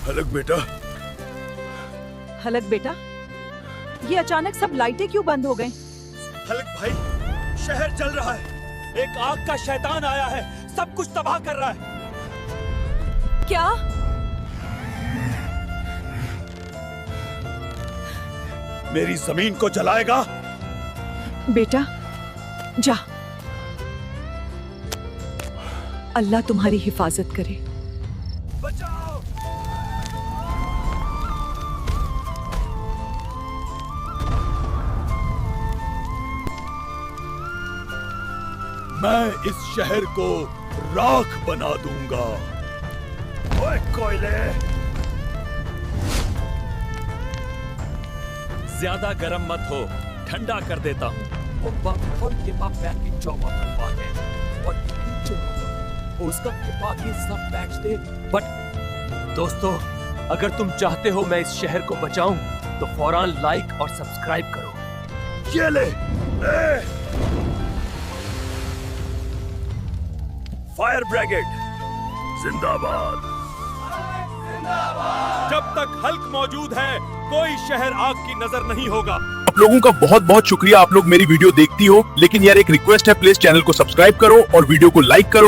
हलक बेटा। हलक बेटा, ये अचानक सब लाइटें क्यों बंद हो गई? हलक भाई, शहर जल रहा है। एक आग का शैतान आया है, सब कुछ तबाह कर रहा है। क्या? मेरी जमीन को जलाएगा। बेटा जा, अल्लाह तुम्हारी हिफाजत करे। बचाओ! मैं इस शहर को राख बना दूंगा। ओए कोयले! ज्यादा गरम मत हो, ठंडा कर देता हूँ। उसका सब बैच दे। बट दोस्तों, अगर तुम चाहते हो मैं इस शहर को बचाऊं, तो फौरन लाइक और सब्सक्राइब करो। ये ले! फायर ब्रिगेड जिंदाबाद! जब तक हल्क मौजूद है, कोई शहर आग की नजर नहीं होगा। आप लोगों का बहुत बहुत शुक्रिया, आप लोग मेरी वीडियो देखती हो, लेकिन यार एक रिक्वेस्ट है, प्लीज चैनल को सब्सक्राइब करो और वीडियो को लाइक करो।